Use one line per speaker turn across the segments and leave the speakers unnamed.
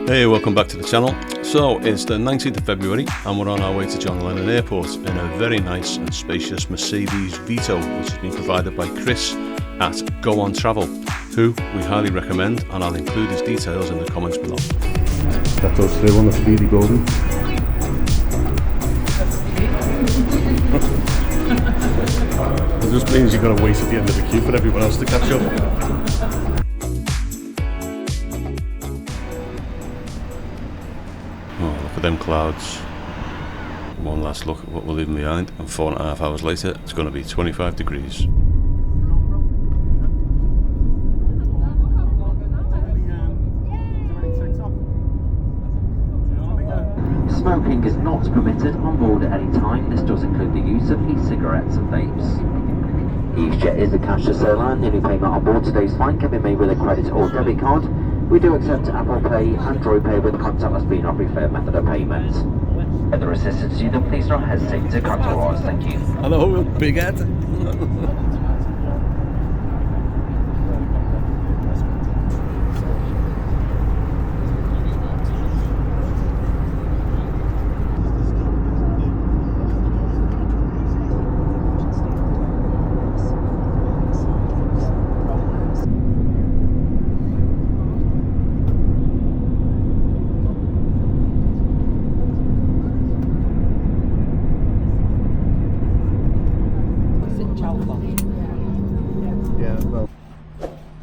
Hey, welcome back to the channel. So it's the 19th of February and we're on our way to John Lennon Airport in a very nice and spacious Mercedes Vito, which has been provided by Chris at Go On Travel, who we highly recommend, and I'll include his details in the comments below.
That goes through on the speedy golden. It just means you've got to wait at the end of the queue for everyone else to catch up.
Oh, look at them clouds. One last look at what we're leaving behind, and 4.5 hours later it's going to be 25 degrees.
Smoking is not permitted on board at any time. This does include the use of e-cigarettes and vapes. EasyJet is a cashless airline. Any payment on board today's flight can be made with a credit or debit card. We do accept Apple Pay, Android Pay with contactless being our preferred method of payment. If there is assistance needed, please don't hesitate to contact us. Thank you.
Hello, big head.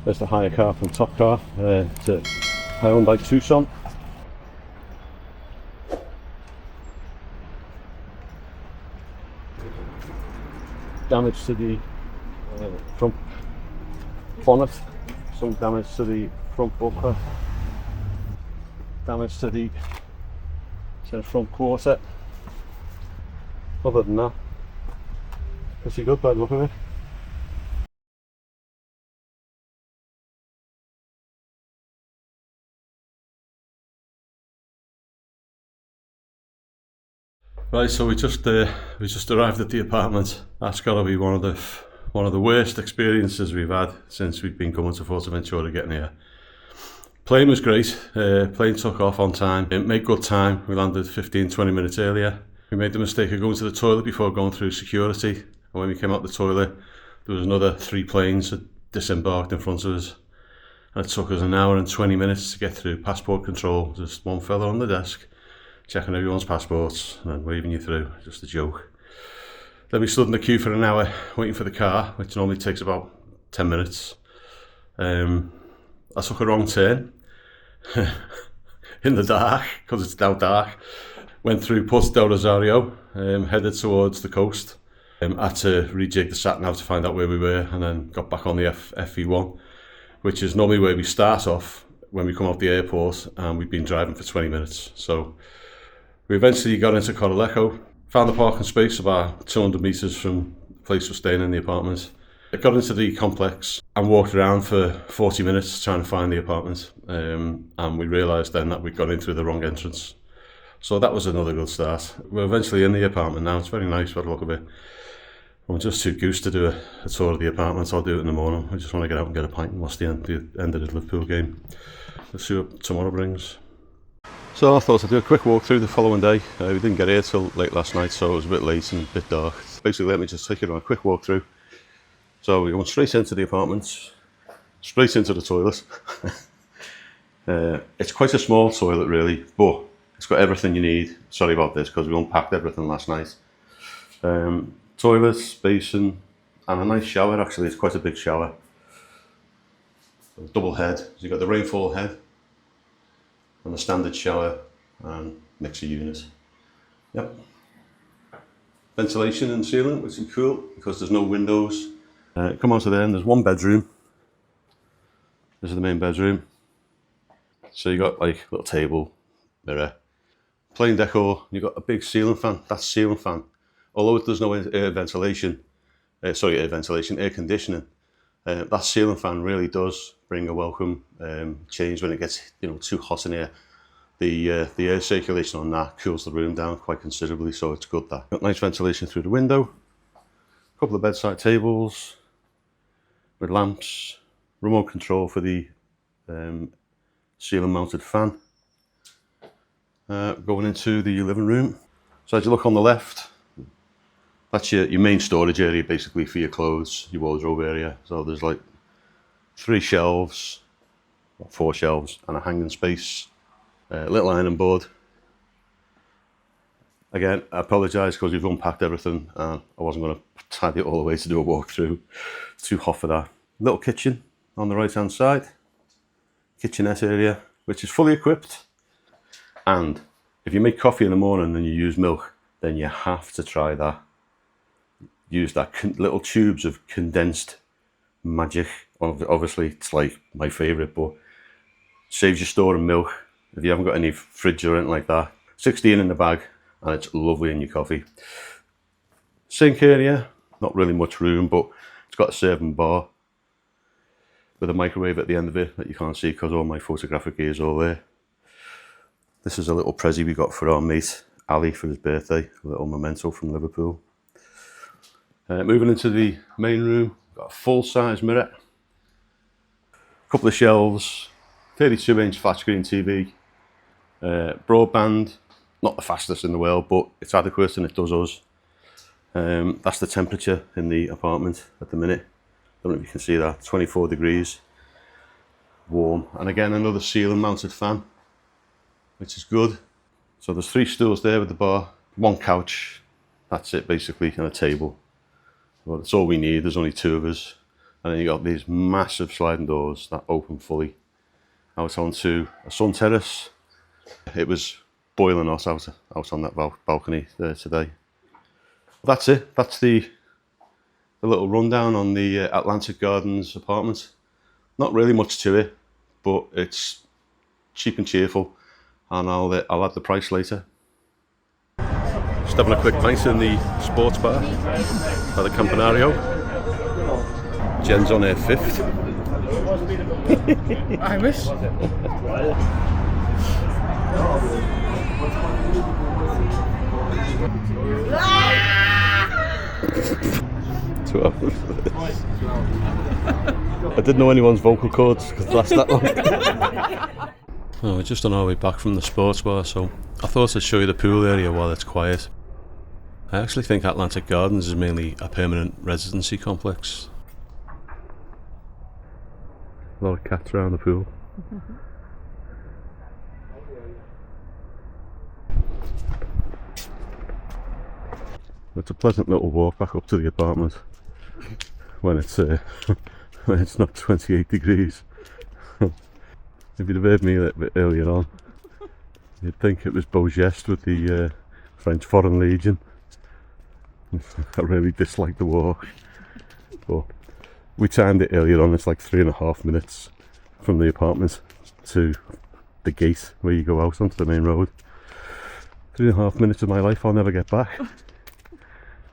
There's the hire car from Top Car to Hyundai Tucson. Damage to the front bonnet, some damage to the front bumper, damage to the front quarter. Other than that, pretty good by the look of it.
Right, so we just arrived at the apartment. That's got to be one of the worst experiences we've had since we've been coming to Fuerteventura getting here. Plane was great. Plane took off on time. It made good time. We landed 15-20 minutes earlier. We made the mistake of going to the toilet before going through security. And when we came out the toilet, there was another 3 planes that disembarked in front of us. And it took us 1 hour and 20 minutes to get through passport control. Just one fella on the desk, checking everyone's passports and then waving you through. Just a joke. Then we stood in the queue for 1 hour waiting for the car, which normally takes about 10 minutes. I took a wrong turn in the dark, because it's now dark. Went through Puerto del Rosario, headed towards the coast. Had to rejig the sat nav to find out where we were, and then got back on the FE1, which is normally where we start off when we come off the airport, and we've been driving for 20 minutes. So we eventually got into Corralejo, found the parking space about 200 metres from the place we're staying in, the apartment. I got into the complex and walked around for 40 minutes trying to find the apartment, and we realised then that we'd gone in through the wrong entrance. So that was another good start. We're eventually in the apartment now. It's very nice by the look of it. I'm just too goosed to do a tour of the apartment. I'll do it in the morning. I just want to get out and get a pint and watch the end of the Liverpool game. Let's see what tomorrow brings. So I thought I'd do a quick walk through the following day. We didn't get here till late last night, so it was a bit late and a bit dark. Basically, let me just take you on a quick walk through. So we went straight into the apartment, straight into the toilet. It's quite a small toilet really, but it's got everything you need. Sorry about this, because we unpacked everything last night. Toilet, basin, and a nice shower. Actually, it's quite a big shower. Double head. So you've got the rainfall head and the standard shower and mixer unit. Yep. Ventilation in the ceiling, which is cool because there's no windows. Come onto there, and there's one bedroom. This is the main bedroom. So you got like a little table, mirror, plain decor. You've got a big ceiling fan. That's ceiling fan. Although there's no air conditioning. That ceiling fan really does bring a welcome change when it gets too hot in here. The air circulation on that cools the room down quite considerably, so it's good that. Got nice ventilation through the window. A couple of bedside tables with lamps, remote control for the ceiling mounted fan. Going into the living room. So as you look on the left, that's your main storage area basically for your clothes, your wardrobe area. So there's like 3 shelves, 4 shelves and a hanging space, little ironing board. Again, I apologise because we've unpacked everything and I wasn't going to tidy it all away to do a walkthrough. It's too hot for that. Little kitchen on the right hand side, kitchenette area, which is fully equipped. And if you make coffee in the morning and you use milk, then you have to try that. Use that little tubes of condensed magic. Obviously, it's like my favourite, but saves you storing milk. If you haven't got any fridge or anything like that, 16 in the bag, and it's lovely in your coffee. Sink area, not really much room, but it's got a serving bar with a microwave at the end of it that you can't see because all my photographic gear is all there. This is a little present we got for our mate Ali for his birthday, a little memento from Liverpool. Moving into the main room, got a full-size mirror, a couple of shelves, 32-inch flat screen TV, broadband, not the fastest in the world, but it's adequate and it does us. That's the temperature in the apartment at the minute. I don't know if you can see that, 24 degrees, warm. And again, another ceiling mounted fan, which is good. So there's 3 stools there with the bar, 1 couch, that's it basically, and a table. Well, that's all we need, there's only 2 of us. And then you got these massive sliding doors that open fully out onto a sun terrace. It was boiling hot out on that balcony there today. That's it, that's the little rundown on the Atlantic Gardens apartment. Not really much to it, but it's cheap and cheerful. And I'll add the price later. Just having a quick pint in the sports bar by the Campanario. Jen's on her 5th.
I wish.
I didn't know anyone's vocal cords could last that long. Oh, we're just on our way back from the sports bar, so I thought I'd show you the pool area while it's quiet. I actually think Atlantic Gardens is mainly a permanent residency complex. A lot of cats around the pool. It's a pleasant little walk back up to the apartment when it's when it's not 28 degrees. If you'd have heard me a little bit earlier on, you'd think it was Beau Geste with the French Foreign Legion. I really dislike the walk, but we timed it earlier on. It's like 3.5 minutes from the apartment to the gate where you go out onto the main road. 3.5 minutes of my life I'll never get back,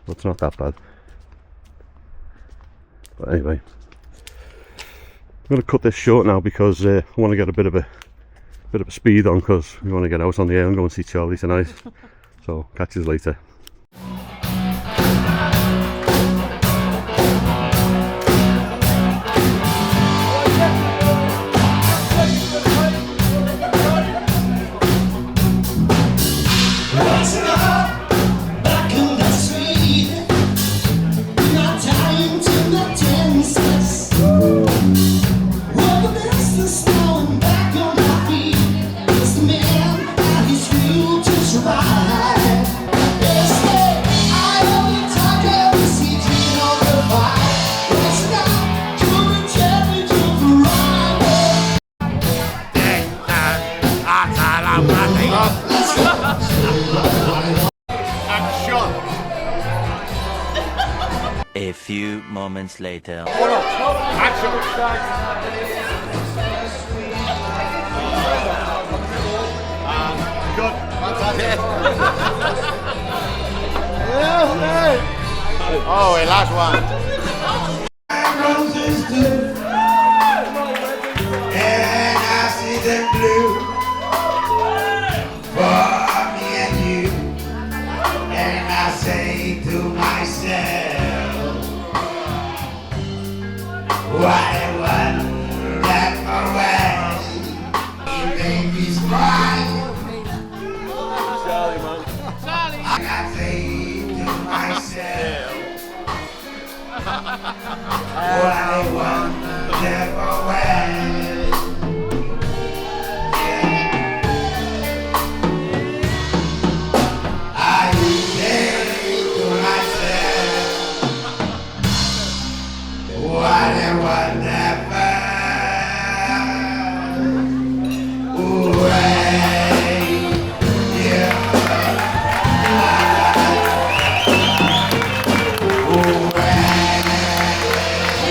but it's not that bad. But anyway, I'm going to cut this short now because I want to get a bit of a speed on because we want to get out on the air and go and see Charlie tonight. So catch you later.
A few moments later.
Oh, el last one.
And I see them blue for me and you, and I say to myself, what a wonderful way. Baby's crying, What a wonderful world. I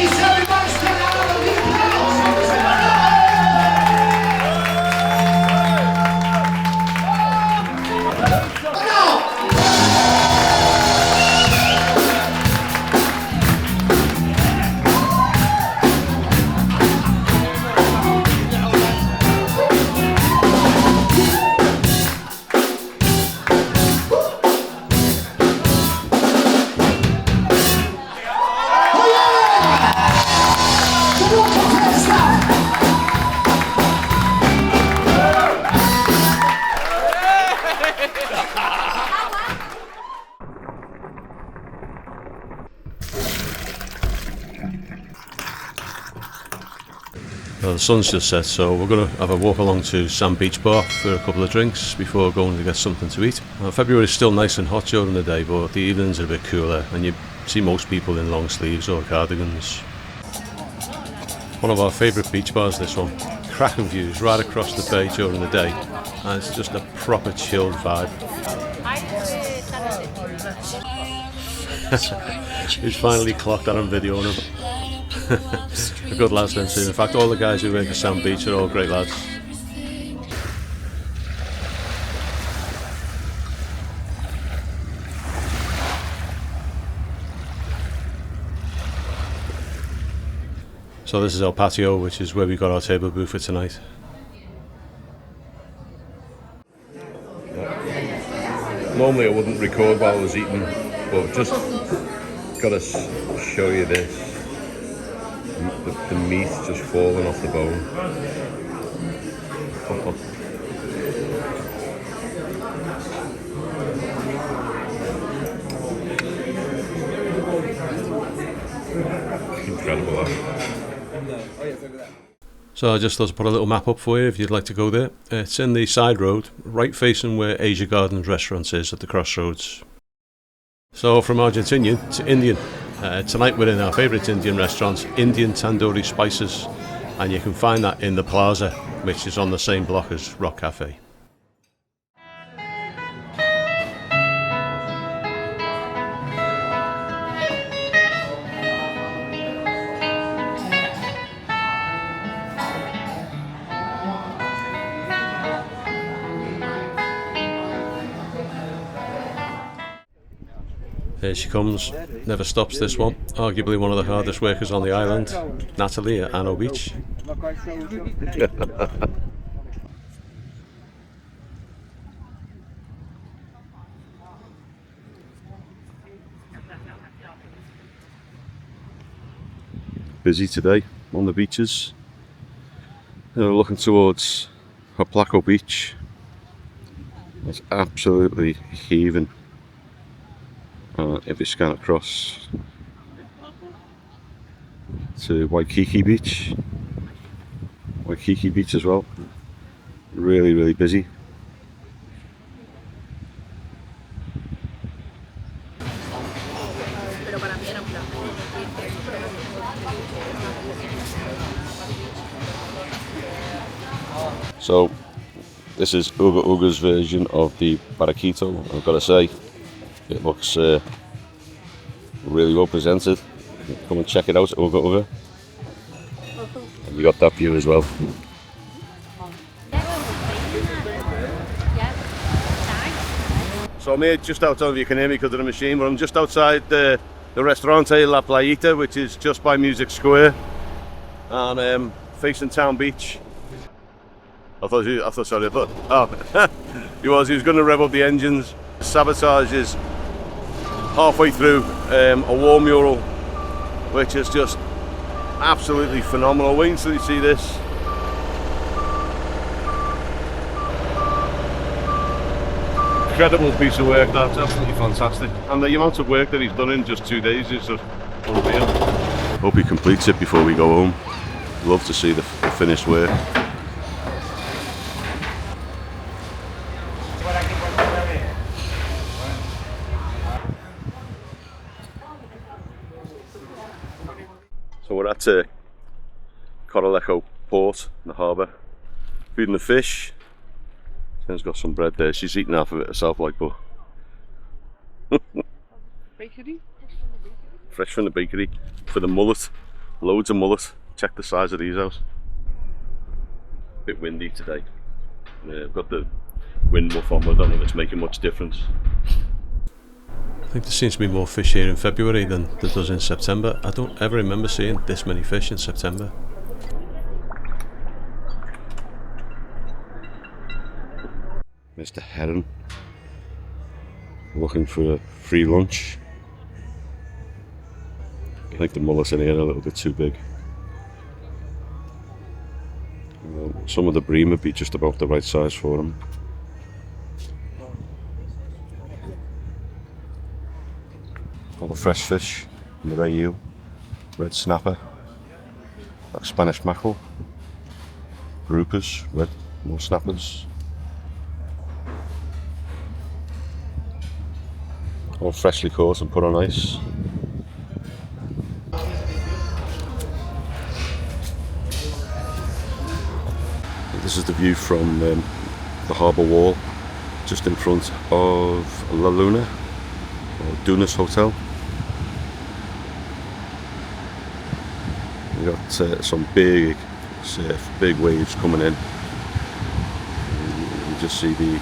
say to myself, what a wonderful world.
Well, the sun's just set, so we're going to have a walk along to Sand Beach Bar for a couple of drinks before going to get something to eat. February is still nice and hot during the day, but the evenings are a bit cooler and you see most people in long sleeves or cardigans. One of our favourite beach bars, this one. Cracking views right across the bay during the day, and it's just a proper chilled vibe. He's finally clocked that on video on him. A good lads then too. In fact, all the guys who work at Sand Beach are all great lads. So this is our patio, which is where we got our table booth for tonight. Normally I wouldn't record while I was eating, but just gotta show you this. The meat's just falling off the bone. Incredible, that. So I just thought to put a little map up for you if you'd like to go there. It's in the side road, right facing where Asia Gardens Restaurant is at the crossroads. So from Argentinian to Indian. Tonight we're in our favourite Indian restaurant, Indian Tandoori Spices, and you can find that in the plaza, which is on the same block as Rock Café. Here she comes, never stops this one, arguably one of the hardest workers on the island, Natalie at ANNO Beach. Busy today on the beaches. Looking towards Placo Beach. It's absolutely heaving. If you scan across to Waikiki Beach as well, really busy. So this is Uga Uga's version of the Barraquito. I've got to say, it looks really well presented. Come and check it out, Uga Uga. And you got that view as well. So I'm here just outside, if you can hear me because of the machine, but I'm just outside the Restaurante La Playita, which is just by Music Square, and facing Town Beach. I thought he was going to rev up the engines. Sabotage is halfway through a wall mural, which is just absolutely phenomenal. Wait until you see this. Incredible piece of work, that's absolutely fantastic. And the amount of work that he's done in just 2 days is just unreal. Hope he completes it before we go home. Love to see the finished work. So we're at Corralejo port in the harbour, feeding the fish. Jen's got some bread there. She's eating half of it herself, like, but
Bakery?
fresh from the bakery. For the mullet, loads of mullet. Check the size of these out. Bit windy today. I've got the wind muff on, but I don't know if it's making much difference. I think there seems to be more fish here in February than there does in September. I don't ever remember seeing this many fish in September. Mr. Heron, looking for a free lunch. I think the mullets in here are a little bit too big. Some of the bream would be just about the right size for them. All the fresh fish, the ray eel, red snapper, like Spanish mackerel, groupers, red, more snappers. All freshly caught and put on ice. This is the view from the harbour wall, just in front of La Luna, or Dunas Hotel. We've got some big surf, big waves coming in. You just see the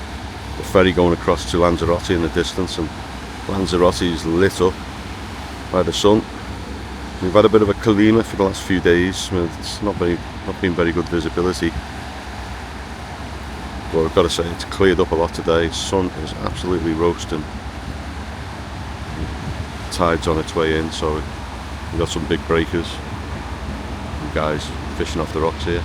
ferry going across to Lanzarote in the distance, and Lanzarote is lit up by the sun. We've had a bit of a calima for the last few days. It's not been very good visibility. But I've got to say, it's cleared up a lot today. Sun is absolutely roasting. Tide's on its way in, so we've got some big breakers. Some guys fishing off the rocks here.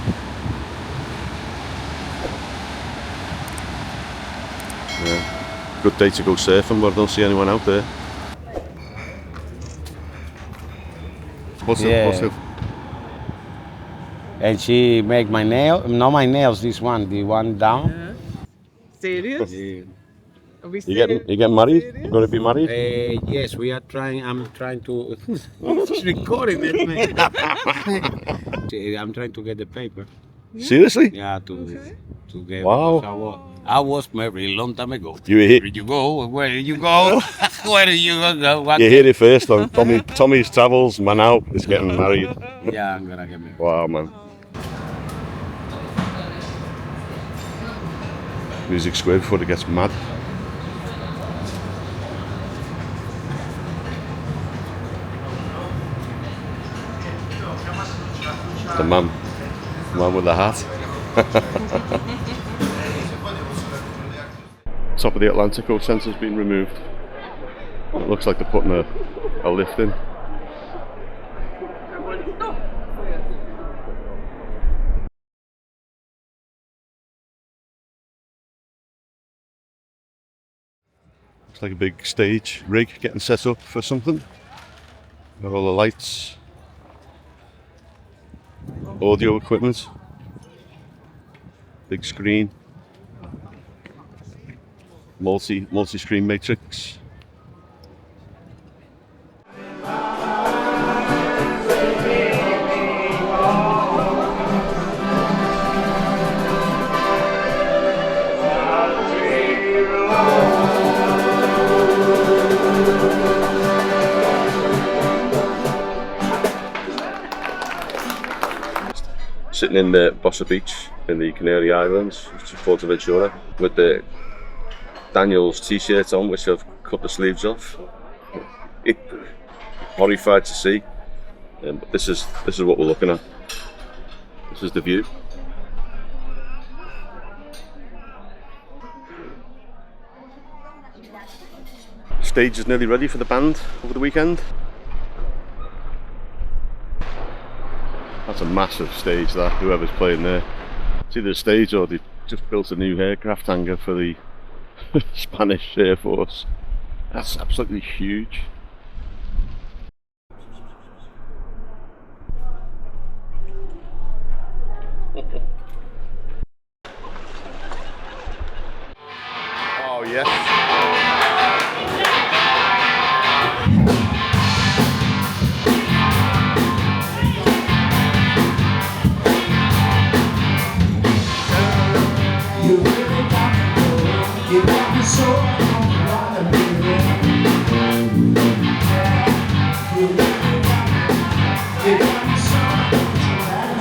Yeah. Good day to go surfing, but I don't see anyone out there. What's it?
And she make my nail, not my nails, this one, the one down.
Serious?
Yeah.
Are we
You getting married? You going to be married?
Yes, we are trying. I'm trying to. She's recording it, man. I'm trying to get the paper.
Seriously?
Yeah, to get.
Wow.
I was married a long time ago.
You were here.
Where did you go? Where did you go? Where did you go? What
You heard it first on Tommy's Travels. Manau is getting married.
Yeah, I'm gonna get married.
Wow, man. Music square before it gets mad. The man with the hat. Top of the Atlantico sensor's been removed. It looks like they're putting a lift in. Looks like a big stage rig getting set up for something. Got all the lights, audio equipment, big screen, multi-screen matrix. Sitting in the Bossa Beach in the Canary Islands, which is Fuerteventura, with the Daniel's t-shirt on, which I've cut the sleeves off. Horrified to see, but this is what we're looking at. This is the view. Stage is nearly ready for the band over the weekend. That's a massive stage, that, whoever's playing there. It's either a stage or they just built a new aircraft hangar for the Spanish Air Force. That's absolutely huge. Oh yes.
You really got me, you got me so I don't wanna be there. Yeah, you really got me, you got me so I don't wanna be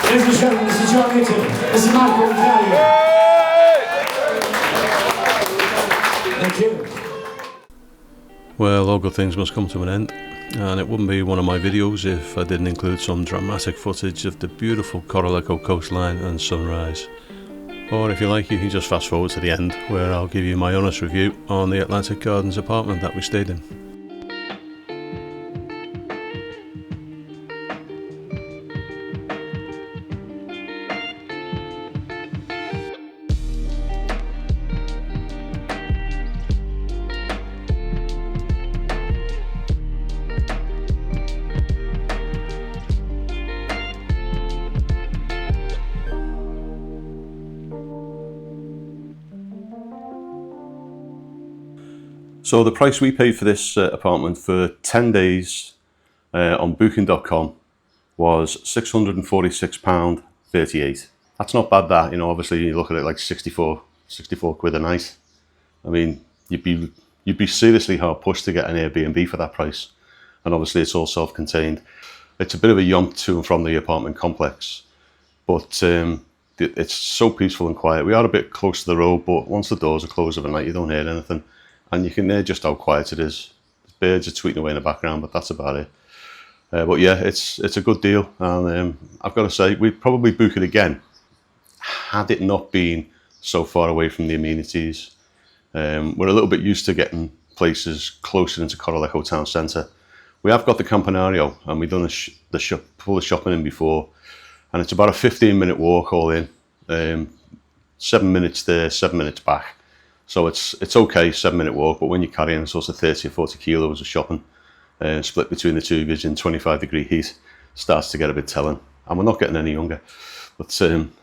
Ladies and gentlemen, this is John Eaton. This is Michael Vicario. Thank you.
Well, all good things must come to an end, and it wouldn't be one of my videos if I didn't include some dramatic footage of the beautiful Corralejo coastline and sunrise. Or if you like, you can just fast forward to the end, where I'll give you my honest review on the Atlantic Gardens apartment that we stayed in. So the price we paid for this apartment for 10 days on booking.com was £646.38. That's not bad, that, you know. Obviously you look at it like 64 quid a night. I mean, you'd be seriously hard pushed to get an Airbnb for that price. And obviously it's all self-contained.
It's a bit of a yomp to and from the apartment complex, but it's so peaceful and quiet. We are a bit close to the road, but once the doors are closed overnight, you don't hear anything, and you can hear just how quiet it is. Birds are tweeting away in the background, but that's about it. But yeah, it's a good deal, and I've got to say, we'd probably book it again had it not been so far away from the amenities. We're a little bit used to getting places closer into Corralejo town centre. We have got the Campanario, and we've done full of shopping in before, and it's about a 15-minute walk all in. 7 minutes there, 7 minutes back. So it's okay, 7-minute walk, but when you're carrying sort of 30 or 40 kilos of shopping, split between the two of you in 25-degree heat, starts to get a bit telling. And we're not getting any younger. But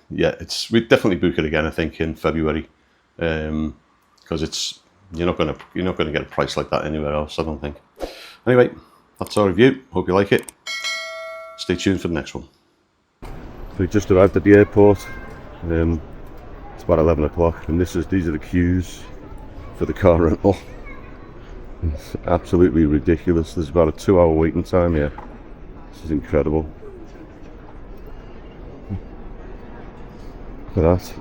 yeah, we'd definitely book it again, I think, in February, because you're not gonna get a price like that anywhere else, I don't think. Anyway, that's our review. Hope you like it. Stay tuned for the next one. So we just arrived at the airport. It's about 11 o'clock, and these are the queues for the car rental. It's absolutely ridiculous. There's about a 2-hour waiting time here. This is incredible. Look at that.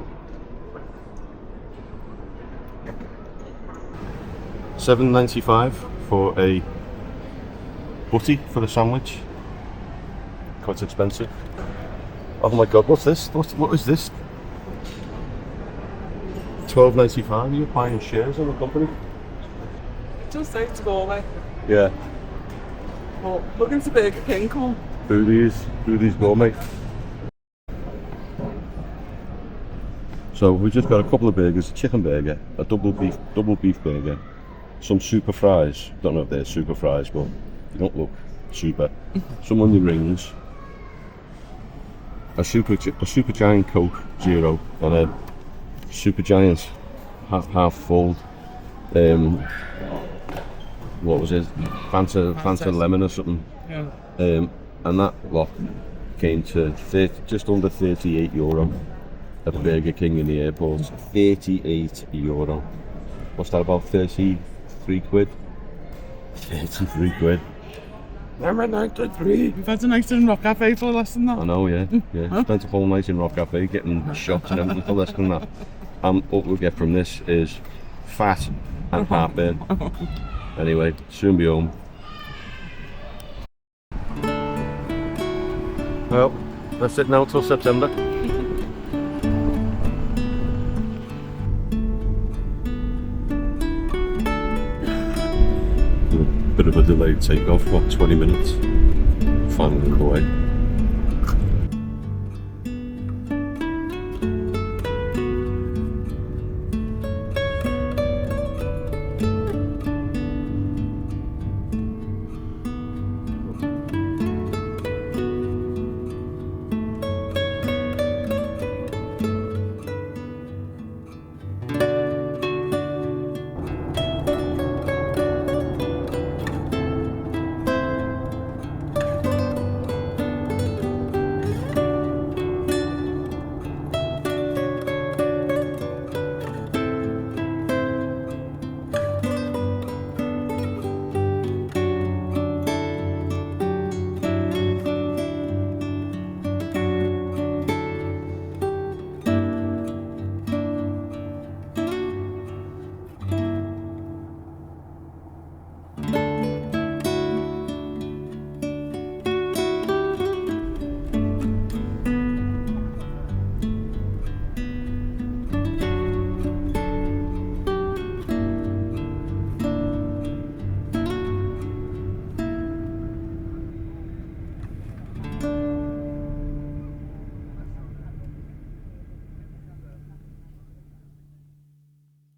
$7.95 for a butty for the sandwich. Quite expensive. Oh my god, what's this? What is this? $12.95. You're buying shares in the company?
Just say to go away.
Yeah.
Well, looking to Burger King, come on.
Foodies gourmet. So we just got a couple of burgers, a chicken burger, a double beef burger, some super fries. Don't know if they're super fries, but they don't look super. Some onion rings, a super giant Coke Zero, and a super giant half full. What was it? Fanta lemon or something.
Yeah.
And that lot came to just under €38 at Burger King in the airport. €38. What's that, about 33 quid? 33 quid.
Remember 93? We've had a night in Rock Café for less than that.
I know, yeah. Spent a whole night in Rock Café getting shots and everything for less than that. And what we'll get from this is fat and heartburn. Anyway, soon be home. Well, that's it now till September. Bit of a delayed takeoff, what, 20 minutes? Finally on the way.